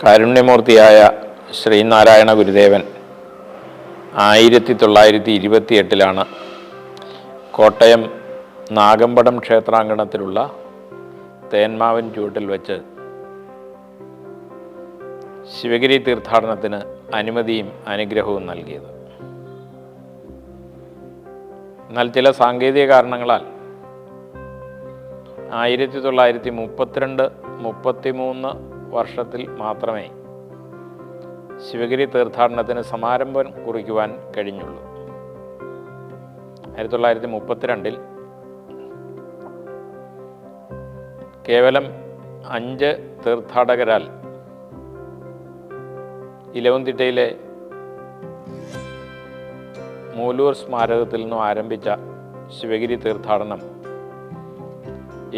കാരുണ്യമൂർത്തിയായ ശ്രീനാരായണ ഗുരുദേവൻ 1928 കോട്ടയം നാഗമ്പടം ക്ഷേത്രാങ്കണത്തിലുള്ള തേന്മാവൻ ചൂട്ടിൽ വെച്ച് ശിവഗിരി തീർത്ഥാടനത്തിന് അനുമതിയും അനുഗ്രഹവും നൽകിയത്. എന്നാൽ ചില സാങ്കേതിക കാരണങ്ങളാൽ 1932-33 വർഷത്തിൽ മാത്രമേ ശിവഗിരി തീർത്ഥാടനത്തിന് സമാരംഭം കുറിക്കുവാൻ കഴിഞ്ഞുള്ളൂ. 1932 കേവലം 5 തീർത്ഥാടകരാൽ ഇലവുംതിട്ടയിലെ മൂലൂർ സ്മാരകത്തിൽ നിന്നും ആരംഭിച്ച ശിവഗിരി തീർത്ഥാടനം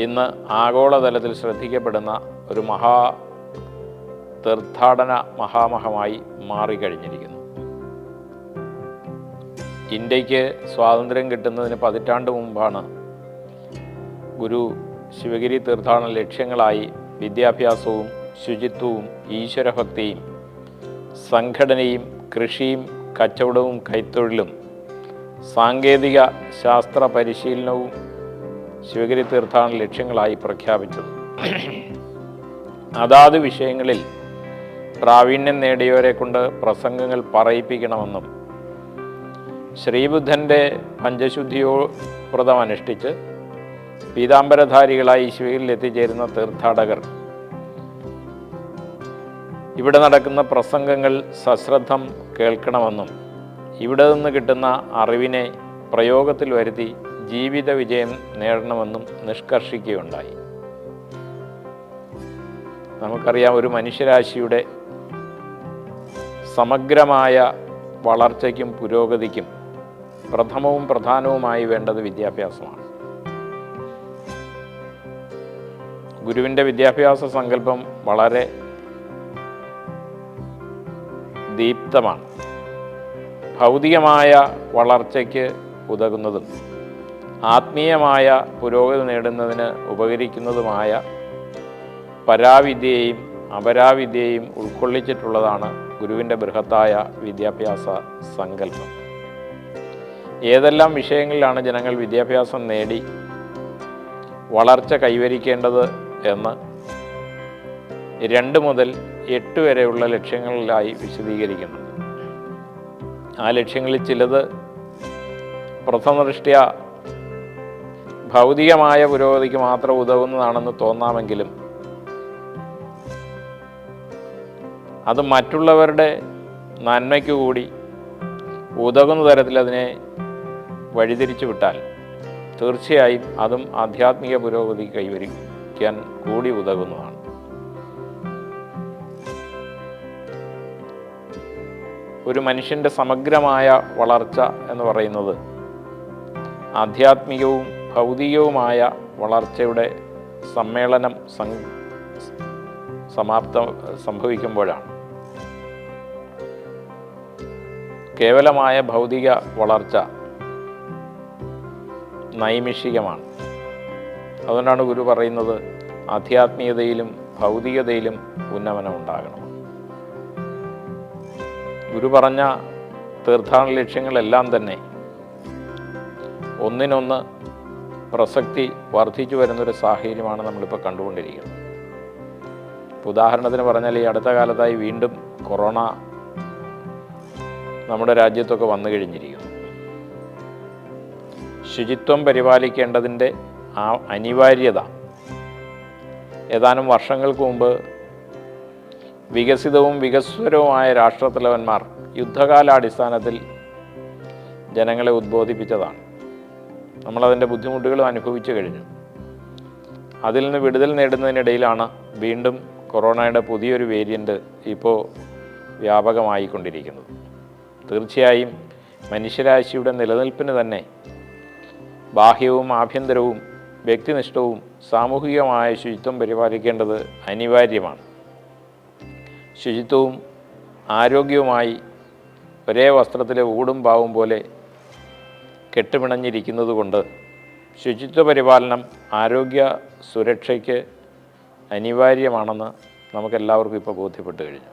ഇന്ന് ആഗോളതലത്തിൽ ശ്രദ്ധിക്കപ്പെടുന്ന ഒരു തീർത്ഥാടന മഹാമഹമായി മാറിക്കഴിഞ്ഞിരിക്കുന്നു. ഇന്ത്യക്ക് സ്വാതന്ത്ര്യം കിട്ടുന്നതിന് പതിറ്റാണ്ട് മുമ്പാണ് ഗുരു ശിവഗിരി തീർത്ഥാടന ലക്ഷ്യങ്ങളായി വിദ്യാഭ്യാസവും ശുചിത്വവും ഈശ്വരഭക്തിയും സംഘടനയും കൃഷിയും കച്ചവടവും കൈത്തൊഴിലും സാങ്കേതിക ശാസ്ത്ര പരിശീലനവും ശിവഗിരി തീർത്ഥാടന ലക്ഷ്യങ്ങളായി പ്രഖ്യാപിച്ചത്. അതാത് വിഷയങ്ങളിൽ പ്രാവീണ്യം നേടിയവരെ കൊണ്ട് പ്രസംഗങ്ങൾ പറയിപ്പിക്കണമെന്നും ശ്രീബുദ്ധൻ്റെ പഞ്ചശുദ്ധിയോ വ്രതം അനുഷ്ഠിച്ച് പീതാംബരധാരികളായി ശിവഗിരിയിൽ എത്തിച്ചേരുന്ന തീർത്ഥാടകർ ഇവിടെ നടക്കുന്ന പ്രസംഗങ്ങൾ സശ്രദ്ധം കേൾക്കണമെന്നും ഇവിടെ നിന്ന് കിട്ടുന്ന അറിവിനെ പ്രയോഗത്തിൽ വരുത്തി ജീവിത വിജയം നേടണമെന്നും നിഷ്കർഷിക്കുകയുണ്ടായി. നമുക്കറിയാം, ഒരു മനുഷ്യരാശിയുടെ സമഗ്രമായ വളർച്ചയ്ക്കും പുരോഗതിക്കും പ്രഥമവും പ്രധാനവുമായി വേണ്ടത് വിദ്യാഭ്യാസമാണ്. ഗുരുവിൻ്റെ വിദ്യാഭ്യാസ സങ്കല്പം വളരെ ദീപ്തമാണ്. ഭൗതികമായ വളർച്ചയ്ക്ക് ഉതകുന്നതും ആത്മീയമായ പുരോഗതി നേടുന്നതിന് ഉപകരിക്കുന്നതുമായ പരാവിദ്യയെയും അപരാവിദ്യയെയും ഉൾക്കൊള്ളിച്ചിട്ടുള്ളതാണ് ഗുരുവിൻ്റെ ബൃഹത്തായ വിദ്യാഭ്യാസ സങ്കല്പം. ഏതെല്ലാം വിഷയങ്ങളിലാണ് ജനങ്ങൾ വിദ്യാഭ്യാസം നേടി വളർച്ച കൈവരിക്കേണ്ടത് എന്ന് 2 മുതൽ 8 വരെയുള്ള ലക്ഷ്യങ്ങളിലായി വിശദീകരിക്കുന്നുണ്ട്. ആ ലക്ഷ്യങ്ങളിൽ ചിലത് പ്രഥമദൃഷ്ട്യാ ഭൗതികമായ പുരോഗതിക്ക് മാത്രം ഉതകുന്നതാണെന്ന് തോന്നാമെങ്കിലും അത് മറ്റുള്ളവരുടെ നന്മയ്ക്ക് കൂടി ഉതകുന്ന തരത്തിൽ അതിനെ വഴിതിരിച്ചു വിട്ടാൽ തീർച്ചയായും അതും ആധ്യാത്മിക പുരോഗതി കൈവരിക്കാൻ കൂടി ഉതകുന്നതാണ്. ഒരു മനുഷ്യൻ്റെ സമഗ്രമായ വളർച്ച എന്ന് പറയുന്നത് ആധ്യാത്മികവും ഭൗതികവുമായ വളർച്ചയുടെ സമ്മേളനം സംഭവിക്കുമ്പോഴാണ്. കേവലമായ ഭൗതിക വളർച്ച നൈമിഷികമാണ്. അതുകൊണ്ടാണ് ഗുരു പറയുന്നത് ആധ്യാത്മികതയിലും ഭൗതികതയിലും ഉന്നമനം ഉണ്ടാകണം. ഗുരു പറഞ്ഞ തീർത്ഥാടന ലക്ഷ്യങ്ങളെല്ലാം തന്നെ ഒന്നിനൊന്ന് പ്രസക്തി വർദ്ധിച്ചു വരുന്നൊരു സാഹചര്യമാണ് നമ്മളിപ്പോൾ കണ്ടുകൊണ്ടിരിക്കുന്നത്. ഉദാഹരണത്തിന് പറഞ്ഞാൽ, ഈ അടുത്ത കാലത്തായി വീണ്ടും കൊറോണ നമ്മുടെ രാജ്യത്തൊക്കെ വന്നു കഴിഞ്ഞിരിക്കുന്നു. ശുചിത്വം പരിപാലിക്കേണ്ടതിൻ്റെ ആ അനിവാര്യത ഏതാനും വർഷങ്ങൾക്ക് മുമ്പ് വികസിതവും വികസ്വരവുമായ രാഷ്ട്രത്തലവന്മാർ യുദ്ധകാലാടിസ്ഥാനത്തിൽ ജനങ്ങളെ ഉദ്ബോധിപ്പിച്ചതാണ്. നമ്മളതിൻ്റെ ബുദ്ധിമുട്ടുകളും അനുഭവിച്ചു കഴിഞ്ഞു. അതിൽ നിന്ന് വിടുതൽ നേടുന്നതിനിടയിലാണ് വീണ്ടും കൊറോണയുടെ പുതിയൊരു വേരിയൻ്റ് ഇപ്പോൾ വ്യാപകമായിക്കൊണ്ടിരിക്കുന്നത്. തീർച്ചയായും മനുഷ്യരാശിയുടെ നിലനിൽപ്പിന് തന്നെ ബാഹ്യവും ആഭ്യന്തരവും വ്യക്തിനിഷ്ഠവും സാമൂഹികമായ ശുചിത്വം പരിപാലിക്കേണ്ടത് അനിവാര്യമാണ്. ശുചിത്വവും ആരോഗ്യവുമായി ഒരേ വസ്ത്രത്തിലെ ഊടും പാവും പോലെ കെട്ടുപിണഞ്ഞിരിക്കുന്നത് കൊണ്ട് ശുചിത്വ പരിപാലനം ആരോഗ്യ സുരക്ഷയ്ക്ക് അനിവാര്യമാണെന്ന് നമുക്കെല്ലാവർക്കും ഇപ്പോൾ ബോധ്യപ്പെട്ട് കഴിഞ്ഞു.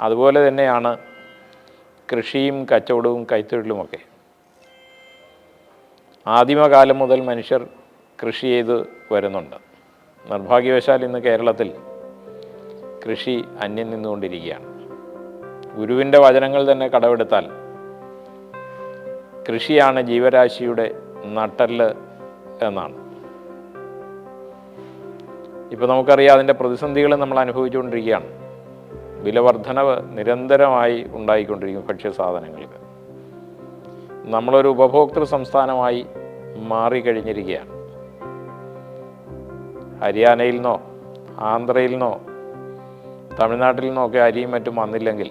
അതുപോലെ തന്നെയാണ് കൃഷിയും കച്ചവടവും കൈത്തൊഴിലുമൊക്കെ. ആദിമകാലം മുതൽ മനുഷ്യർ കൃഷി ചെയ്ത് വരുന്നുണ്ട്. നിർഭാഗ്യവശാൽ ഇന്ന് കേരളത്തിൽ കൃഷി അന്യം നിന്നുകൊണ്ടിരിക്കുകയാണ്. ഗുരുവിൻ്റെ വചനങ്ങൾ തന്നെ കടമെടുത്താൽ കൃഷിയാണ് ജീവരാശിയുടെ നട്ടെല്ല് എന്നാണ്. ഇപ്പോൾ നമുക്കറിയാം, അതിൻ്റെ പ്രതിസന്ധികൾ നമ്മൾ അനുഭവിച്ചുകൊണ്ടിരിക്കുകയാണ്. വിലവർദ്ധനവ് നിരന്തരമായി ഉണ്ടായിക്കൊണ്ടിരിക്കും ഭക്ഷ്യസാധനങ്ങൾക്ക്. നമ്മളൊരു ഉപഭോക്തൃ സംസ്ഥാനമായി മാറിക്കഴിഞ്ഞിരിക്കുകയാണ്. ഹരിയാനയിൽ നിന്നോ ആന്ധ്രയിൽ നിന്നോ തമിഴ്നാട്ടിൽ നിന്നോ ഒക്കെ അരിയും മറ്റും വന്നില്ലെങ്കിൽ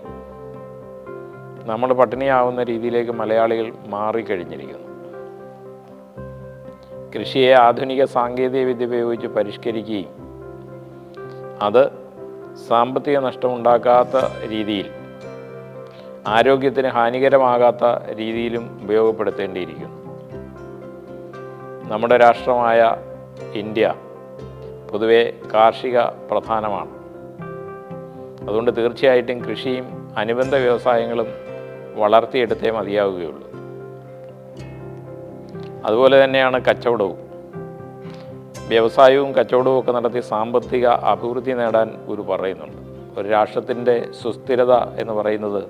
നമ്മൾ പട്ടിണിയാവുന്ന രീതിയിലേക്ക് മലയാളികൾ മാറിക്കഴിഞ്ഞിരിക്കുന്നു. കൃഷിയെ ആധുനിക സാങ്കേതിക വിദ്യ ഉപയോഗിച്ച് പരിഷ്കരിക്കുകയും അത് സാമ്പത്തിക നഷ്ടമുണ്ടാക്കാത്ത രീതിയിൽ, ആരോഗ്യത്തിന് ഹാനികരമാകാത്ത രീതിയിലും ഉപയോഗപ്പെടുത്തേണ്ടിയിരിക്കുന്നു. നമ്മുടെ രാഷ്ട്രമായ ഇന്ത്യ പൊതുവെ കാർഷിക പ്രധാനമാണ്. അതുകൊണ്ട് തീർച്ചയായിട്ടും കൃഷിയും അനുബന്ധ വ്യവസായങ്ങളും വളർത്തിയെടുത്തേ മതിയാവുകയുള്ളൂ. അതുപോലെ തന്നെയാണ് കച്ചവടവും. വ്യവസായവും കച്ചവടവും ഒക്കെ നടത്തി സാമ്പത്തിക അഭിവൃദ്ധി നേടാൻ ഗുരു പറയുന്നുണ്ട്. ഒരു രാഷ്ട്രത്തിൻ്റെ സുസ്ഥിരത എന്ന് പറയുന്നത്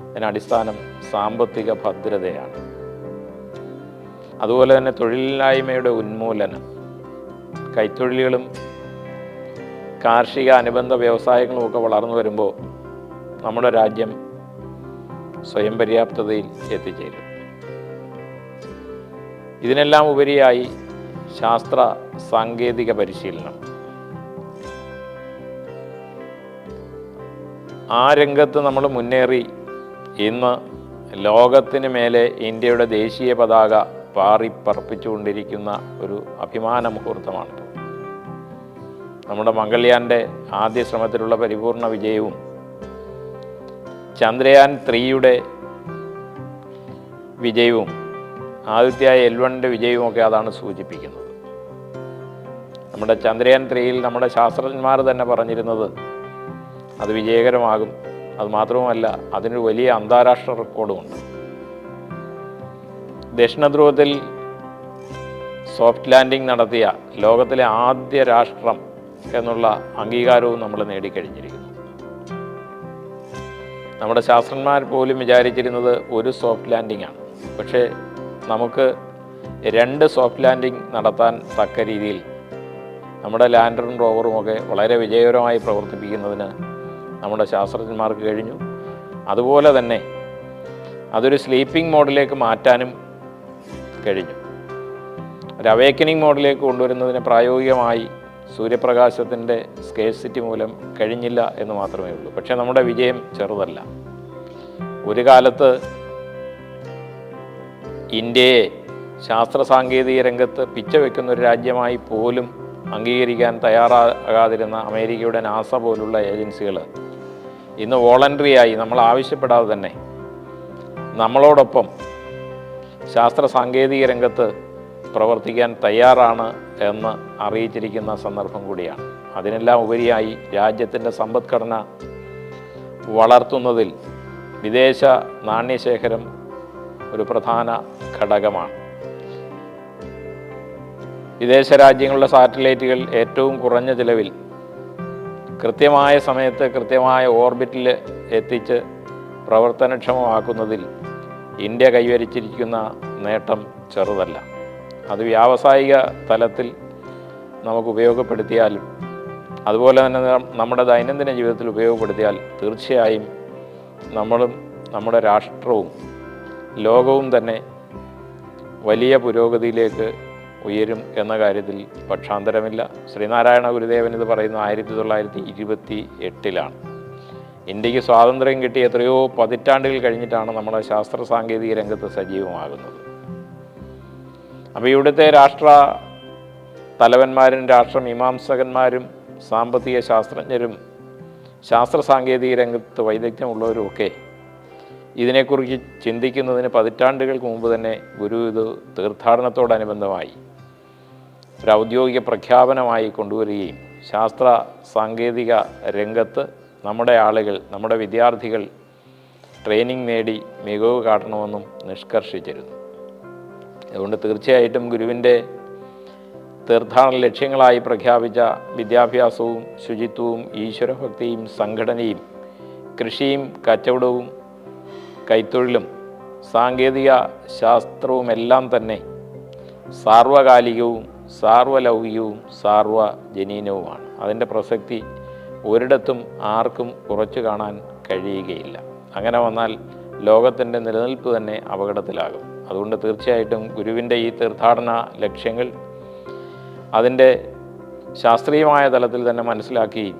അതിനടിസ്ഥാനം സാമ്പത്തിക ഭദ്രതയാണ്. അതുപോലെ തന്നെ തൊഴിലില്ലായ്മയുടെ ഉന്മൂലനം, കൈത്തൊഴിലുകളും കാർഷിക അനുബന്ധ വ്യവസായങ്ങളും ഒക്കെ വളർന്നു വരുമ്പോൾ നമ്മുടെ രാജ്യം സ്വയം പര്യാപ്തതയിൽ എത്തിച്ചേരും. ഇതിനെല്ലാം ഉപരിയായി ശാസ്ത്ര സാങ്കേതിക പരിശീലനം. ആ രംഗത്ത് നമ്മൾ മുന്നേറി ഇന്ന് ലോകത്തിന് മേലെ ഇന്ത്യയുടെ ദേശീയ പതാക പാറിപ്പറപ്പിച്ചുകൊണ്ടിരിക്കുന്ന ഒരു അഭിമാന മുഹൂർത്തമാണ്. നമ്മുടെ മംഗൾയാൻ്റെ ആദ്യ ശ്രമത്തിലുള്ള പരിപൂർണ വിജയവും ചന്ദ്രയാൻ 3യുടെ വിജയവും ആദിത്യ L1ൻ്റെ വിജയവുമൊക്കെ അതാണ് സൂചിപ്പിക്കുന്നത്. നമ്മുടെ ചന്ദ്രയാൻ 3യിൽ നമ്മുടെ ശാസ്ത്രജ്ഞന്മാർ തന്നെ പറഞ്ഞിരുന്നത് അത് വിജയകരമാകും. അതുമാത്രവുമല്ല, അതിനൊരു വലിയ അന്താരാഷ്ട്ര റെക്കോർഡുമുണ്ട്. ദക്ഷിണധ്രുവത്തിൽ സോഫ്റ്റ് ലാൻഡിംഗ് നടത്തിയ ലോകത്തിലെ ആദ്യ രാഷ്ട്രം എന്നുള്ള അംഗീകാരവും നമ്മൾ നേടിക്കഴിഞ്ഞിരിക്കുന്നു. നമ്മുടെ ശാസ്ത്രജ്ഞന്മാർ പോലും വിചാരിച്ചിരുന്നത് ഒരു സോഫ്റ്റ് ലാൻഡിംഗ് ആണ്. പക്ഷേ നമുക്ക് 2 സോഫ്റ്റ് ലാൻഡിംഗ് നടത്താൻ തക്ക രീതിയിൽ നമ്മുടെ ലാൻഡറും റോവറുമൊക്കെ വളരെ വിജയകരമായി പ്രവർത്തിപ്പിക്കുന്നതിന് നമ്മുടെ ശാസ്ത്രജ്ഞന്മാർക്ക് കഴിഞ്ഞു. അതുപോലെ തന്നെ അതൊരു സ്ലീപ്പിംഗ് മോഡിലേക്ക് മാറ്റാനും കഴിഞ്ഞു. ഒരു അവേക്കനിങ് മോഡിലേക്ക് കൊണ്ടുവരുന്നതിന് പ്രായോഗികമായി സൂര്യപ്രകാശത്തിൻ്റെ സ്കേഴ്സിറ്റി മൂലം കഴിഞ്ഞില്ല എന്ന് മാത്രമേ ഉള്ളൂ. പക്ഷേ നമ്മുടെ വിജയം ചെറുതല്ല. ഒരു കാലത്ത് ഇന്ത്യയെ ശാസ്ത്ര സാങ്കേതിക രംഗത്ത് പിച്ചവെക്കുന്ന ഒരു രാജ്യമായി പോലും അംഗീകരിക്കാൻ തയ്യാറാകാതിരുന്ന അമേരിക്കയുടെ നാസ പോലുള്ള ഏജൻസികൾ ഇന്ന് വോളണ്ടറിയായി, നമ്മൾ ആവശ്യപ്പെടാതെ തന്നെ നമ്മളോടൊപ്പം ശാസ്ത്ര സാങ്കേതിക രംഗത്ത് പ്രവർത്തിക്കാൻ തയ്യാറാണ് എന്ന് അറിയിച്ചിരിക്കുന്ന സന്ദർഭം കൂടിയാണ്. അതിനെല്ലാം ഉപരിയായി രാജ്യത്തിൻ്റെ സമ്പദ്ഘടന വളർത്തുന്നതിൽ വിദേശ നാണ്യശേഖരം ഒരു പ്രധാന ഘടകമാണ്. വിദേശ രാജ്യങ്ങളുടെ സാറ്റലൈറ്റുകൾ ഏറ്റവും കുറഞ്ഞ ചിലവിൽ കൃത്യമായ സമയത്ത് കൃത്യമായ ഓർബിറ്റിൽ എത്തിച്ച് പ്രവർത്തനക്ഷമമാക്കുന്നതിൽ ഇന്ത്യ കൈവരിച്ചിരിക്കുന്ന നേട്ടം ചെറുതല്ല. അത് വ്യാവസായിക തലത്തിൽ നമുക്ക് ഉപയോഗപ്പെടുത്തിയാലും അതുപോലെ തന്നെ നമ്മുടെ ദൈനംദിന ജീവിതത്തിൽ ഉപയോഗപ്പെടുത്തിയാൽ തീർച്ചയായും നമ്മളും നമ്മുടെ രാഷ്ട്രവും ലോകവും തന്നെ വലിയ പുരോഗതിയിലേക്ക് ഉയരും എന്ന കാര്യത്തിൽ പക്ഷാന്തരമില്ല. ശ്രീനാരായണ ഗുരുദേവൻ ഇത് പറയുന്നത് 1928-ലാണ്. ഇന്ത്യക്ക് സ്വാതന്ത്ര്യം കിട്ടി എത്രയോ പതിറ്റാണ്ടുകൾ കഴിഞ്ഞിട്ടാണ് നമ്മുടെ ശാസ്ത്ര സാങ്കേതിക രംഗത്ത് സജീവമാകുന്നത്. അപ്പോൾ ഇവിടുത്തെ രാഷ്ട്ര തലവന്മാരും രാഷ്ട്രമീമാംസകന്മാരും സാമ്പത്തിക ശാസ്ത്രജ്ഞരും ശാസ്ത്ര സാങ്കേതിക രംഗത്ത് വൈദഗ്ധ്യമുള്ളവരുമൊക്കെ ഇതിനെക്കുറിച്ച് ചിന്തിക്കുന്നതിന് പതിറ്റാണ്ടുകൾക്ക് മുമ്പ് തന്നെ ഗുരു ഇത് തീർത്ഥാടനത്തോടനുബന്ധമായി ഒരു ഔദ്യോഗിക പ്രഖ്യാപനമായി കൊണ്ടുവരികയും ശാസ്ത്ര സാങ്കേതിക രംഗത്ത് നമ്മുടെ ആളുകൾ, നമ്മുടെ വിദ്യാർത്ഥികൾ ട്രെയിനിങ് നേടി മികവ് കാട്ടണമെന്നും നിഷ്കർഷിച്ചിരുന്നു. അതുകൊണ്ട് തീർച്ചയായിട്ടും ഗുരുവിൻ്റെ തീർത്ഥാടന ലക്ഷ്യങ്ങളായി പ്രഖ്യാപിച്ച വിദ്യാഭ്യാസവും ശുചിത്വവും ഈശ്വരഭക്തിയും സംഘടനയും കൃഷിയും കച്ചവടവും കൈത്തൊഴിലും സാങ്കേതിക ശാസ്ത്രവുമെല്ലാം തന്നെ സാർവകാലികവും സാർവലൗകികവും സാർവജനീനവുമാണ്. അതിൻ്റെ പ്രസക്തി ഒരിടത്തും ആർക്കും കുറച്ചു കാണാൻ കഴിയുകയില്ല. അങ്ങനെ വന്നാൽ ലോകത്തിൻ്റെ നിലനിൽപ്പ് തന്നെ അപകടത്തിലാകും. അതുകൊണ്ട് തീർച്ചയായിട്ടും ഗുരുവിൻ്റെ ഈ തീർത്ഥാടന ലക്ഷ്യങ്ങൾ അതിൻ്റെ ശാസ്ത്രീയമായ തലത്തിൽ തന്നെ മനസ്സിലാക്കുകയും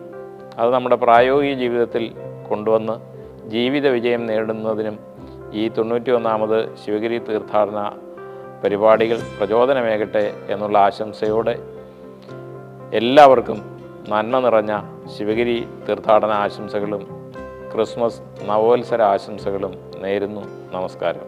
അത് നമ്മുടെ പ്രായോഗിക ജീവിതത്തിൽ കൊണ്ടുവന്ന് ജീവിത വിജയം നേടുന്നതിനും ഈ 91ാമത് ശിവഗിരി തീർത്ഥാടന പരിപാടികൾ പ്രചോദനമേകട്ടെ എന്നുള്ള ആശംസയോടെ എല്ലാവർക്കും നന്മ നിറഞ്ഞ ശിവഗിരി തീർത്ഥാടന ആശംസകളും ക്രിസ്മസ് നവോത്സര ആശംസകളും നേരുന്നു. നമസ്കാരം.